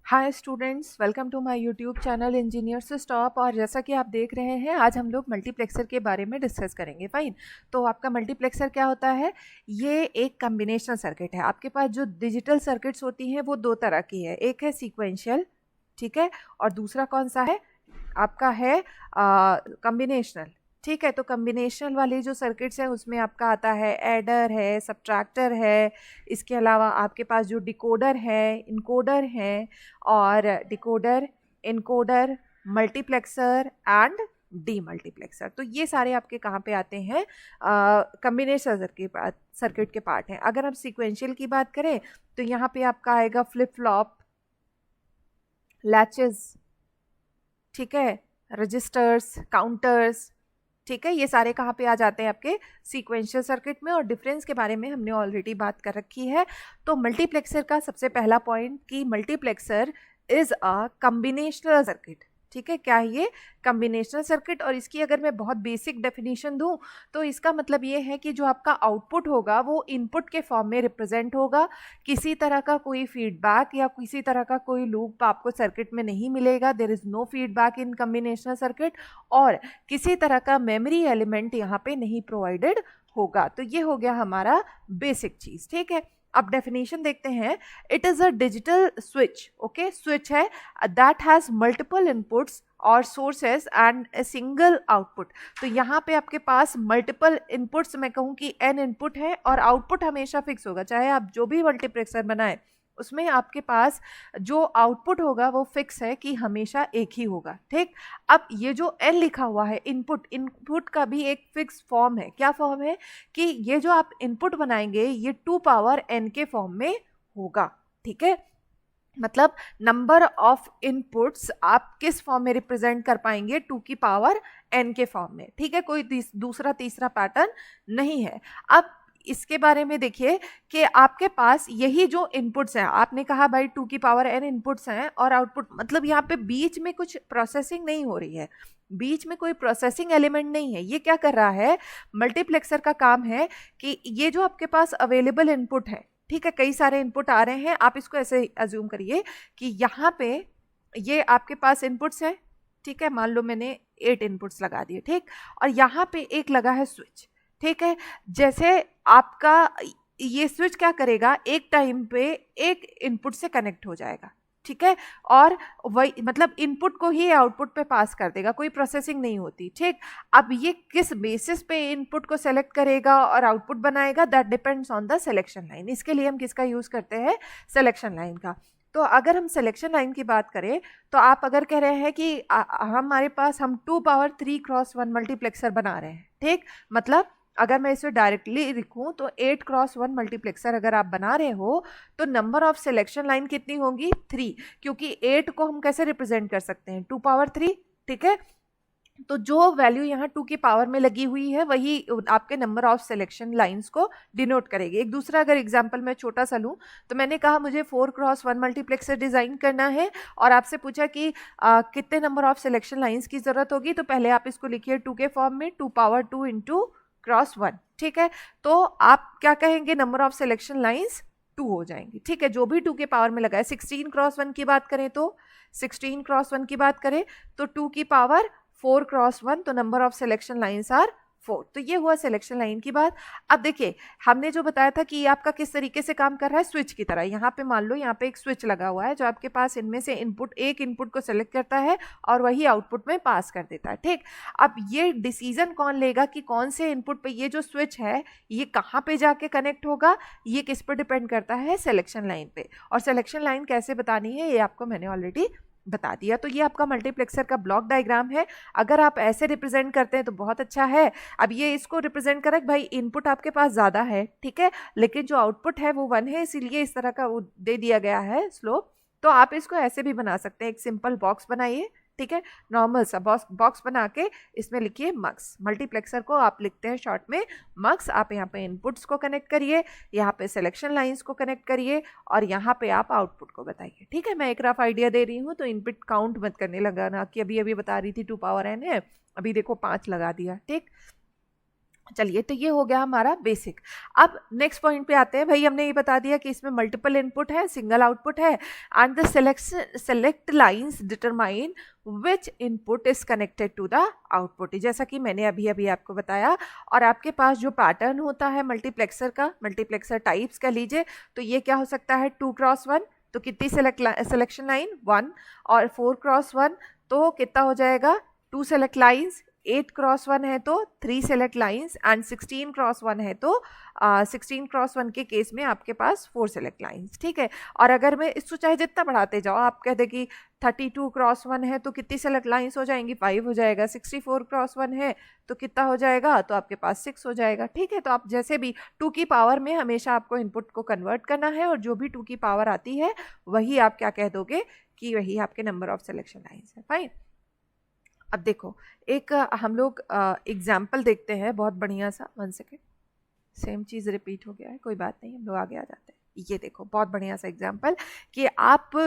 Hi students, welcome to my YouTube channel engineers stop. और जैसा कि आप देख रहे हैं, आज हम लोग मल्टीप्लेक्सर के बारे में डिस्कस करेंगे। फाइन। तो आपका मल्टीप्लेक्सर क्या होता है? ये एक कम्बिनेशनल सर्किट है। आपके पास जो डिजिटल सर्किट्स होती हैं वो दो तरह की है, एक है सीक्वेंशियल, ठीक है, और दूसरा कौन सा है आपका है कम्बिनेशनल। ठीक है, तो कम्बिनेशनल वाली जो सर्किट्स हैं उसमें आपका आता है एडर है, सब्ट्रैक्टर है, इसके अलावा आपके पास जो डिकोडर है, इनकोडर है, और decoder, encoder, multiplexer and D multiplexer. तो ये सारे आपके कहाँ पे आते हैं? कम्बिनेशन सर्किट के पार्ट हैं। अगर हम सीक्वेंशियल की बात करें तो यहाँ पे आपका आएगा फ्लिप फ्लॉप, लैचेस, ठीक है, रजिस्टर्स, काउंटर्स, ठीक है, ये सारे कहाँ पे आ जाते हैं आपके सीक्वेंशियल सर्किट में। और डिफरेंस के बारे में हमने ऑलरेडी बात कर रखी है। तो मल्टीप्लेक्सर का सबसे पहला पॉइंट कि multiplexer is a combinational circuit. ठीक है, क्या है ये? Combinational circuit. और इसकी अगर मैं बहुत बेसिक डेफिनेशन दूं तो इसका मतलब ये है कि जो आपका आउटपुट होगा वो इनपुट के फॉर्म में रिप्रेजेंट होगा। किसी तरह का कोई फीडबैक या किसी तरह का कोई लूप आपको सर्किट में नहीं मिलेगा। There is no feedback in combinational circuit. और किसी तरह का मेमोरी एलिमेंट यहाँ पे नहीं प्रोवाइडेड होगा। तो ये हो गया हमारा बेसिक चीज। ठीक है, अब डेफिनेशन देखते हैं। It is a digital switch. Okay, switch है दैट हैज मल्टीपल इनपुट्स और sources and a single output. तो यहाँ पे आपके पास मल्टीपल इनपुट्स, मैं कहूँ कि n इनपुट है, और आउटपुट हमेशा फिक्स होगा। चाहे आप जो भी मल्टीप्लेक्सर बनाए उसमें आपके पास जो आउटपुट होगा वो फिक्स है कि हमेशा एक ही होगा। ठीक, अब ये जो n लिखा हुआ है इनपुट, इनपुट का भी एक फिक्स फॉर्म है। क्या फॉर्म है? कि ये जो आप इनपुट बनाएंगे ये 2 पावर n के फॉर्म में होगा। ठीक है, मतलब नंबर ऑफ इनपुट्स आप किस फॉर्म में रिप्रेजेंट कर पाएंगे? 2 की पावर n के फॉर्म में। ठीक है, कोई दूसरा तीसरा पैटर्न नहीं है। अब इसके बारे में देखिए कि आपके पास यही जो इनपुट्स हैं, आपने कहा भाई 2 की पावर n इनपुट्स हैं और आउटपुट, मतलब यहाँ पे बीच में कुछ प्रोसेसिंग नहीं हो रही है, बीच में कोई प्रोसेसिंग एलिमेंट नहीं है। ये क्या कर रहा है? मल्टीप्लेक्सर का काम है कि ये जो आपके पास अवेलेबल इनपुट है, ठीक है, कई सारे इनपुट आ रहे हैं, आप इसको ऐसे अज्यूम करिए कि यहाँ पे ये आपके पास इनपुट्स हैं। ठीक है, मान लो मैंने 8 इनपुट्स लगा दिए। ठीक, और यहाँ पे एक लगा है स्विच। ठीक है, जैसे आपका ये स्विच क्या करेगा, एक टाइम पे एक इनपुट से कनेक्ट हो जाएगा। ठीक है, और वही मतलब इनपुट को ही आउटपुट पे पास कर देगा, कोई प्रोसेसिंग नहीं होती। ठीक, अब ये किस बेसिस पे इनपुट को सेलेक्ट करेगा और आउटपुट बनाएगा, that depends on the selection line. इसके लिए हम किसका यूज करते हैं? सिलेक्शन लाइन का। तो अगर हम सिलेक्शन लाइन की बात करें तो आप अगर कह रहे हैं कि हमारे पास हम 2 पावर 3 क्रॉस 1 मल्टीप्लेक्सर बना रहे हैं। ठीक, मतलब अगर मैं इसे डायरेक्टली लिखूं तो 8 क्रॉस 1 मल्टीप्लेक्सर अगर आप बना रहे हो तो नंबर ऑफ सिलेक्शन लाइन कितनी होंगी? 3, क्योंकि 8 को हम कैसे रिप्रेजेंट कर सकते हैं? 2 पावर 3। ठीक है, तो जो वैल्यू यहाँ 2 की पावर में लगी हुई है वही आपके नंबर ऑफ सिलेक्शन लाइंस को डिनोट करेगी। एक दूसरा अगर एग्जांपल मैं छोटा सा लूँ तो मैंने कहा मुझे 4 क्रॉस 1 मल्टीप्लेक्सर डिजाइन करना है और आपसे पूछा कि कितने नंबर ऑफ सिलेक्शन लाइंस की जरूरत होगी। तो पहले आप इसको लिखिए 2 के फॉर्म में, 2 पावर 2 इंटू क्रॉस 1। ठीक है, तो आप क्या कहेंगे? नंबर ऑफ सिलेक्शन लाइंस 2 हो जाएंगी। ठीक है, जो भी 2 के पावर में लगा है। 16 क्रॉस 1 की बात करें तो 16 क्रॉस 1 की बात करें तो 2 की पावर 4 क्रॉस 1, तो number of selection lines are 4। तो ये हुआ सिलेक्शन लाइन की बात। अब देखिए हमने जो बताया था कि ये आपका किस तरीके से काम कर रहा है, स्विच की तरह। यहाँ पे मान लो यहाँ पे एक स्विच लगा हुआ है जो आपके पास इनमें से एक इनपुट को सेलेक्ट करता है और वही आउटपुट में पास कर देता है। ठीक, अब ये डिसीजन कौन लेगा कि कौन से इनपुट पे ये जो स्विच है ये कहाँ पे जाके कनेक्ट होगा? ये किस पर डिपेंड करता है? सिलेक्शन लाइन पे। और सिलेक्शन लाइन कैसे बतानी है ये आपको मैंने ऑलरेडी बता दिया। तो ये आपका मल्टीप्लेक्सर का ब्लॉक डायग्राम है। अगर आप ऐसे रिप्रेजेंट करते हैं तो बहुत अच्छा है। अब ये इसको रिप्रेजेंट करें भाई, इनपुट आपके पास ज़्यादा है, ठीक है, लेकिन जो आउटपुट है वो 1 है, इसीलिए इस तरह का वो दे दिया गया है स्लोप। तो आप इसको ऐसे भी बना सकते हैं, एक सिंपल बॉक्स बनाइए। ठीक है, नॉर्मल सा बॉक्स बना के इसमें लिखिए मक्स। मल्टीप्लेक्सर को आप लिखते हैं शॉर्ट में मक्स। आप यहाँ पे इनपुट्स को कनेक्ट करिए, यहाँ पे सिलेक्शन लाइंस को कनेक्ट करिए और यहाँ पे आप आउटपुट को बताइए। ठीक है, मैं एक रफ आइडिया दे रही हूँ तो इनपुट काउंट मत करने लगा ना कि अभी अभी बता रही थी 2 पावर n है, अभी देखो 5 लगा दिया। ठीक, चलिए, तो ये हो गया हमारा बेसिक। अब नेक्स्ट पॉइंट पे आते हैं। भाई हमने ये बता दिया कि इसमें मल्टीपल इनपुट है, सिंगल आउटपुट है, and the select lines determine which input is connected to the output, जैसा कि मैंने अभी अभी आपको बताया। और आपके पास जो पैटर्न होता है मल्टीप्लेक्सर का, मल्टीप्लेक्सर टाइप्स का लीजिए, तो ये क्या हो सकता है, 2x1, तो कितनी सिलेक्शन लाइन 1, और 4x1 तो कितना हो जाएगा 2 सेलेक्ट लाइन्स, 8x1 है तो 3 सेलेक्ट लाइन्स, एंड 16x1 है तो 16x1 के केस में आपके पास 4 सेलेक्ट लाइन्स। ठीक है, और अगर मैं इसको चाहे जितना बढ़ाते जाओ, आप कह दे कि 32x1 है तो कितनी सेलेक्ट लाइन्स हो जाएंगी, 5 हो जाएगा, 64x1 है तो कितना हो जाएगा, तो आपके पास 6 हो जाएगा। ठीक है, तो आप जैसे भी 2 की पावर में हमेशा आपको इनपुट को कन्वर्ट करना है, और जो भी 2 की पावर आती है वही आप क्या कह दोगे कि वही आपके नंबर ऑफ सिलेक्शन लाइन्स है। फाइन। अब देखो, एक हम लोग एग्जाम्पल देखते हैं बहुत बढ़िया सा। 1 सेकेंड, सेम चीज़ रिपीट हो गया है, कोई बात नहीं, हम लोग आगे आ जाते हैं। ये देखो बहुत बढ़िया सा एग्जाम्पल कि आप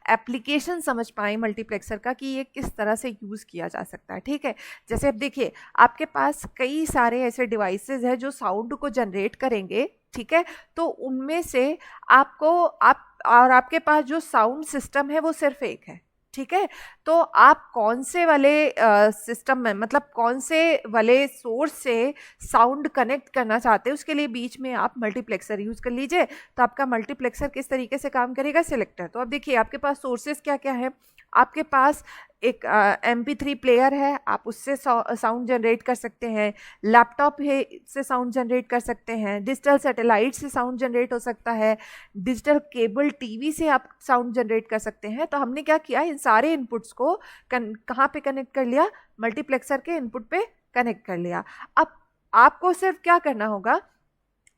एप्लीकेशन समझ पाए मल्टीप्लेक्सर का कि ये किस तरह से यूज़ किया जा सकता है। ठीक है, जैसे अब देखिए आपके पास कई सारे ऐसे डिवाइसेस हैं जो साउंड को जनरेट करेंगे। ठीक है, तो उनमें से आपके पास जो साउंड सिस्टम है वो सिर्फ एक है। ठीक है, तो आप कौन से वाले सिस्टम में, मतलब कौन से वाले सोर्स से साउंड कनेक्ट करना चाहते हैं, उसके लिए बीच में आप मल्टीप्लेक्सर यूज कर लीजिए। तो आपका मल्टीप्लेक्सर किस तरीके से काम करेगा, सिलेक्टर। तो अब देखिए आपके पास सोर्सेस क्या क्या है। आपके पास एक MP3 प्लेयर है, आप उससे साउंड जनरेट कर सकते हैं, लैपटॉप है से साउंड जनरेट कर सकते हैं, डिजिटल सैटेलाइट से साउंड जनरेट हो सकता है, डिजिटल केबल टीवी से आप साउंड जनरेट कर सकते हैं। तो हमने क्या किया, इन सारे इनपुट्स को कहाँ पे कनेक्ट कर लिया, मल्टीप्लेक्सर के इनपुट पे कनेक्ट कर लिया। अब आपको सिर्फ क्या करना होगा,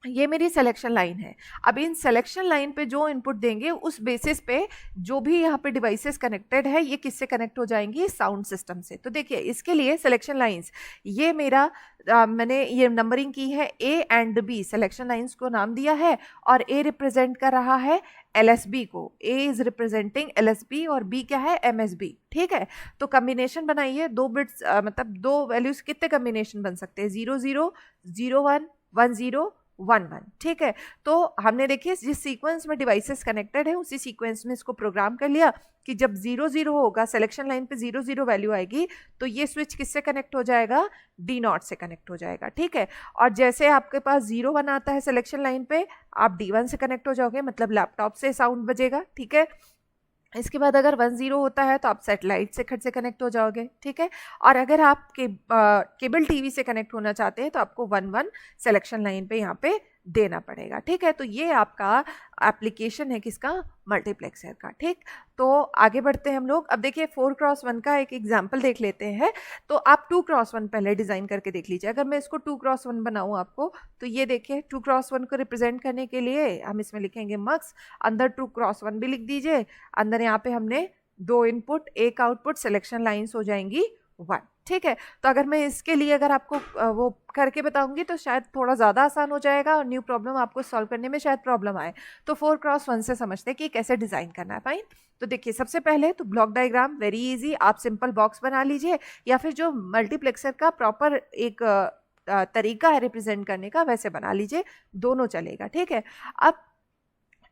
ये मेरी सिलेक्शन लाइन है। अब इन सिलेक्शन लाइन पे जो इनपुट देंगे उस बेसिस पे जो भी यहाँ पे डिवाइसेस कनेक्टेड है ये किससे कनेक्ट हो जाएंगी, साउंड सिस्टम से। तो देखिए इसके लिए सिलेक्शन लाइंस, ये मेरा मैंने ये नंबरिंग की है A and B, selection lines को नाम दिया है, और A रिप्रेजेंट कर रहा है LSB को, A इज रिप्रेजेंटिंग LSB और B क्या है, MSB। ठीक है, तो कम्बिनेशन बनाइए, 2 बिट्स मतलब 2 वैल्यूज कितने कम्बिनेशन बन सकते हैं, 0 0 0 1 1 0 1 1। ठीक है, तो हमने देखिए जिस सीक्वेंस में डिवाइसेस कनेक्टेड है उसी सीक्वेंस में इसको प्रोग्राम कर लिया कि जब 0 0 होगा, सिलेक्शन लाइन पे 0 0 वैल्यू आएगी, तो ये स्विच किससे कनेक्ट हो जाएगा, D0 से कनेक्ट हो जाएगा। ठीक है, और जैसे आपके पास 0 1 आता है सिलेक्शन लाइन पे, आप D1 से कनेक्ट हो जाओगे, मतलब लैपटॉप से साउंड बजेगा। ठीक है, इसके बाद अगर 1 0 होता है तो आप सैटेलाइट से खट से कनेक्ट हो जाओगे। ठीक है, और अगर आप केबल टीवी से कनेक्ट होना चाहते हैं तो आपको 1 1 सिलेक्शन लाइन पे यहाँ पे देना पड़ेगा। ठीक है, तो ये आपका एप्लीकेशन है किसका, मल्टीप्लेक्सर का। ठीक, तो आगे बढ़ते हैं हम लोग। अब देखिए 4x1 का एक एग्जाम्पल देख लेते हैं। तो आप 2x1 पहले डिज़ाइन करके देख लीजिए। अगर मैं इसको 2x1 बनाऊँ आपको, तो ये देखिए 2x1 को रिप्रेजेंट करने के लिए हम इसमें लिखेंगे मक्स, अंदर 2x1 भी लिख दीजिए, अंदर यहाँ पे हमने 2 इनपुट 1 आउटपुट, सिलेक्शन लाइन्स हो जाएंगी 1। ठीक है, तो अगर मैं इसके लिए अगर आपको वो करके बताऊंगी तो शायद थोड़ा ज़्यादा आसान हो जाएगा और न्यू प्रॉब्लम आपको सॉल्व करने में शायद प्रॉब्लम आए। तो 4x1 से समझते हैं कि कैसे डिज़ाइन करना है। फाइन, तो देखिए सबसे पहले तो ब्लॉक डायग्राम वेरी इजी, आप सिंपल बॉक्स बना लीजिए, या फिर जो मल्टीप्लेक्सर का प्रॉपर एक तरीका है रिप्रेजेंट करने का वैसे बना लीजिए, दोनों चलेगा। ठीक है, अब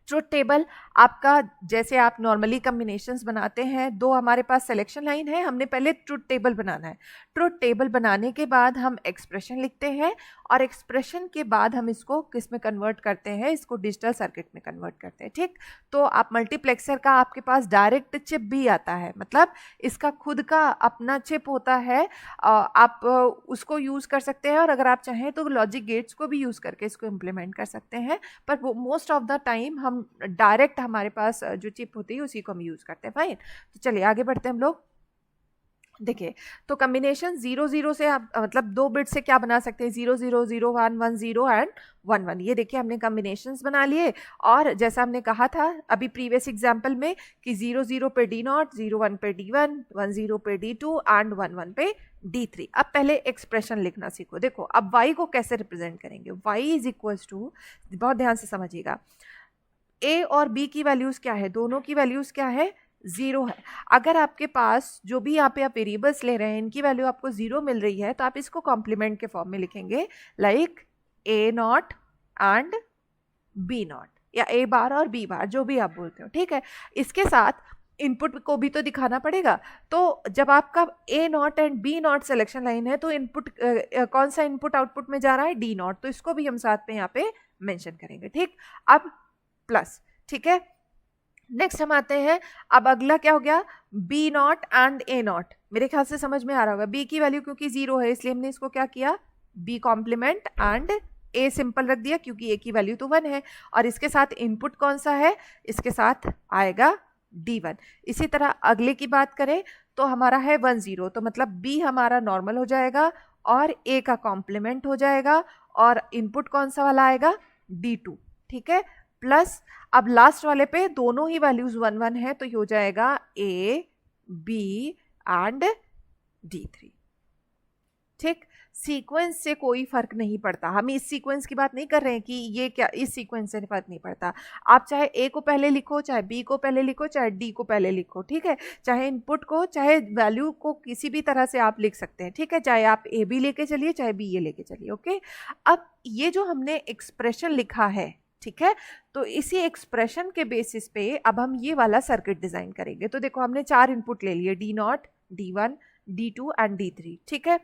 ट्रुथ टेबल आपका जैसे आप नॉर्मली कम्बिनेशंस बनाते हैं, 2 हमारे पास सिलेक्शन लाइन है, हमने पहले ट्रुथ टेबल बनाना है। ट्रुथ टेबल बनाने के बाद हम एक्सप्रेशन लिखते हैं, और एक्सप्रेशन के बाद हम इसको किस में कन्वर्ट करते हैं, इसको डिजिटल सर्किट में कन्वर्ट करते हैं। ठीक, तो आप मल्टीप्लेक्सर का आपके पास डायरेक्ट चिप भी आता है, मतलब इसका खुद का अपना चिप होता है, आप उसको यूज़ कर सकते हैं, और अगर आप चाहें तो लॉजिक गेट्स को भी यूज़ करके इसको इम्प्लीमेंट कर सकते हैं, पर वो मोस्ट ऑफ द टाइम हम डायरेक्ट हमारे पास जो चिप होती है उसी को हम यूज़ करते हैं। फाइन, तो चलिए आगे बढ़ते हैं हम लोग। देखिए तो कम्बिनेशन 0 0 से आप मतलब 2 बिट से क्या बना सकते हैं, 0 0 0 1 1 0 एंड 1 1। ये देखिए हमने कम्बिनेशंस बना लिए, और जैसा हमने कहा था अभी प्रीवियस एग्जांपल में कि 0 0 पे D0, 0 1 पे D1, 1 0 पे D2 एंड 1 1 पे D3। अब पहले एक्सप्रेशन लिखना सीखो। देखो अब y को कैसे रिप्रेजेंट करेंगे, y इज इक्वल्स टू, बहुत ध्यान से समझिएगा, a और b की वैल्यूज़ क्या है, दोनों की वैल्यूज़ क्या है, ज़ीरो है। अगर आपके पास जो भी यहाँ पे आप वेरिएबल्स ले रहे हैं इनकी वैल्यू आपको ज़ीरो मिल रही है तो आप इसको कॉम्प्लीमेंट के फॉर्म में लिखेंगे, like A not and B not, या ए बार और बी बार, जो भी आप बोलते हो, ठीक है। इसके साथ इनपुट को भी तो दिखाना पड़ेगा। तो जब आपका A not and B not selection line है तो इनपुट कौन सा इनपुट आउटपुट में जा रहा है, डी नॉट, तो इसको भी हम साथ में यहाँ पे मेंशन करेंगे, ठीक। अब प्लस, ठीक है। नेक्स्ट हम आते हैं, अब अगला क्या हो गया, B not and A not. मेरे ख्याल से समझ में आ रहा होगा, बी की वैल्यू क्योंकि जीरो है इसलिए हमने इसको क्या किया, B complement and A simple रख दिया क्योंकि ए की वैल्यू तो 1 है। और इसके साथ इनपुट कौन सा है, इसके साथ आएगा D1। इसी तरह अगले की बात करें तो हमारा है 1 0, तो मतलब B हमारा नॉर्मल हो जाएगा और A का कॉम्प्लीमेंट हो जाएगा और इनपुट कौन सा वाला आएगा, D2, ठीक है। प्लस अब लास्ट वाले पे दोनों ही वैल्यूज 1 1 है तो ये हो जाएगा A B एंड D3, ठीक। सीक्वेंस से कोई फर्क नहीं पड़ता, हम इस सीक्वेंस की बात नहीं कर रहे हैं कि ये क्या, इस सीक्वेंस से फर्क नहीं पड़ता। आप चाहे ए को पहले लिखो, चाहे बी को पहले लिखो, चाहे डी को पहले लिखो, ठीक है। चाहे इनपुट को, चाहे वैल्यू को किसी भी तरह से आप लिख सकते हैं, ठीक है। चाहे आप ए बी लेके चलिए, चाहे बी ए लेके चलिए, ओके। अब ये जो हमने एक्सप्रेशन लिखा है, ठीक है, तो इसी एक्सप्रेशन के बेसिस पे अब हम ये वाला सर्किट डिजाइन करेंगे। तो देखो हमने 4 इनपुट ले लिए, D0, D1, D2 and D3, ठीक है।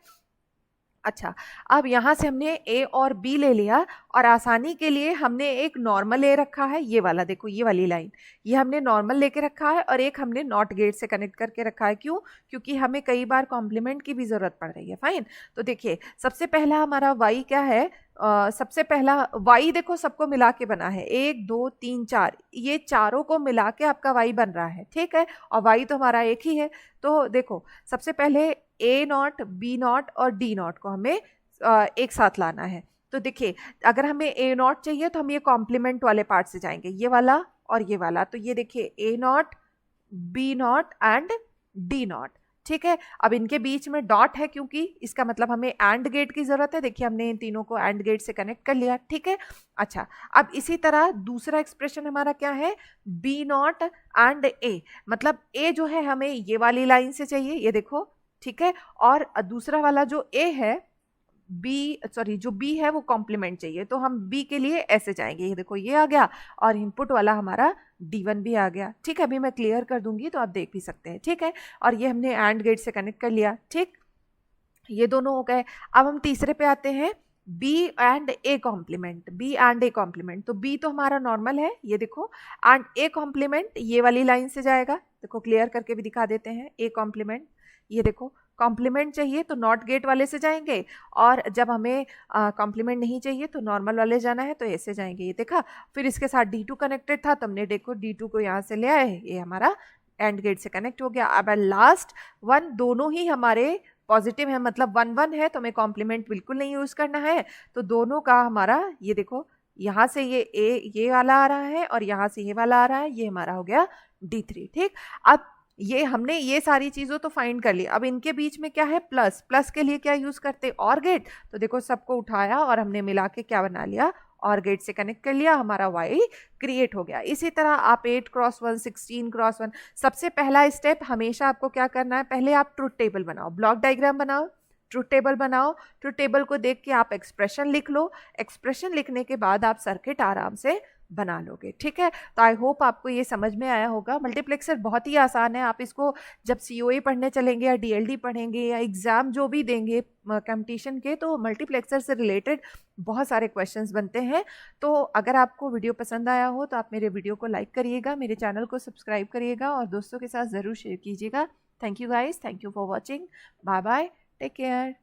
अच्छा, अब यहाँ से हमने ए और बी ले लिया और आसानी के लिए हमने एक नॉर्मल ए रखा है, ये वाला देखो, ये वाली लाइन, ये हमने नॉर्मल लेके रखा है और एक हमने नॉट गेट से कनेक्ट करके रखा है। क्यों, क्योंकि हमें कई बार कॉम्प्लीमेंट की भी ज़रूरत पड़ रही है, फाइन। तो देखिए सबसे पहला हमारा वाई क्या है, सबसे पहला वाई देखो सबको मिला के बना है, 1 2 3 4, ये चारों को मिला के आपका वाई बन रहा है, ठीक है। और वाई तो हमारा एक ही है। तो देखो सबसे पहले ए नॉट, बी नॉट और डी नॉट को हमें एक साथ लाना है। तो देखिए अगर हमें ए नॉट चाहिए तो हम ये कॉम्प्लीमेंट वाले पार्ट से जाएंगे, ये वाला और ये वाला। तो ये देखिए A not, B not and D not, ठीक है। अब इनके बीच में डॉट है क्योंकि इसका मतलब हमें एंड गेट की जरूरत है। देखिए हमने इन तीनों को एंड गेट से कनेक्ट कर लिया, ठीक है। अच्छा, अब इसी तरह दूसरा एक्सप्रेशन हमारा क्या है, बी नॉट एंड ए, मतलब ए जो है हमें ये वाली लाइन से चाहिए, ये देखो, ठीक है। और दूसरा वाला जो ए है, जो बी है वो कॉम्प्लीमेंट चाहिए, तो हम बी के लिए ऐसे जाएंगे, ये देखो ये आ गया और इनपुट वाला हमारा D1 भी आ गया, ठीक है। अभी मैं क्लियर कर दूंगी तो आप देख भी सकते हैं, ठीक है। और ये हमने एंड गेट से कनेक्ट कर लिया, ठीक, ये दोनों हो गए। अब हम तीसरे पे आते हैं, B and A complement, B and A complement. तो B तो हमारा नॉर्मल है, ये देखो, एंड A कॉम्प्लीमेंट ये वाली लाइन से जाएगा, देखो क्लियर करके भी दिखा देते हैं। A कॉम्प्लीमेंट, ये देखो कॉम्प्लीमेंट चाहिए तो नॉट गेट वाले से जाएंगे, और जब हमें कॉम्प्लीमेंट नहीं चाहिए तो नॉर्मल वाले जाना है तो ऐसे जाएंगे, ये देखा। फिर इसके साथ D2 कनेक्टेड था तो हमने देखो D2 को यहाँ से ले आए, ये हमारा एंड गेट से कनेक्ट हो गया। अब लास्ट वन दोनों ही हमारे पॉजिटिव है, मतलब 1 1 है, तो हमें कॉम्प्लीमेंट बिल्कुल नहीं यूज़ करना है। तो दोनों का हमारा ये देखो, यहाँ से ये वाला आ रहा है और यहाँ से ये वाला आ रहा है, ये हमारा हो गया D3, ठीक। अब ये हमने ये सारी चीज़ों तो फाइंड कर ली। अब इनके बीच में क्या है, प्लस, प्लस के लिए क्या यूज़ करते, और गेट। तो देखो सबको उठाया और हमने मिला के क्या बना लिया, और गेट से कनेक्ट कर लिया, हमारा वाई क्रिएट हो गया। इसी तरह आप 8 क्रॉस 1, 16 क्रॉस 1, सबसे पहला स्टेप हमेशा आपको क्या करना है, पहले आप ट्रुथ टेबल बनाओ, ब्लॉक डायग्राम बनाओ, ट्रुथ टेबल बनाओ। ट्रुथ टेबल को देख के आप एक्सप्रेशन लिख लो, एक्सप्रेशन लिखने के बाद आप सर्किट आराम से बना लोगे, ठीक है। तो आई होप आपको ये समझ में आया होगा। मल्टीप्लेक्सर बहुत ही आसान है, आप इसको जब COA पढ़ने चलेंगे या DLD पढ़ेंगे या एग्ज़ाम जो भी देंगे कंपटीशन के, तो मल्टीप्लेक्सर से रिलेटेड बहुत सारे क्वेश्चंस बनते हैं। तो अगर आपको वीडियो पसंद आया हो तो आप मेरे वीडियो को लाइक करिएगा, मेरे चैनल को सब्सक्राइब करिएगा और दोस्तों के साथ ज़रूर शेयर कीजिएगा। Thank you guys, thank you for watching, bye bye, take care.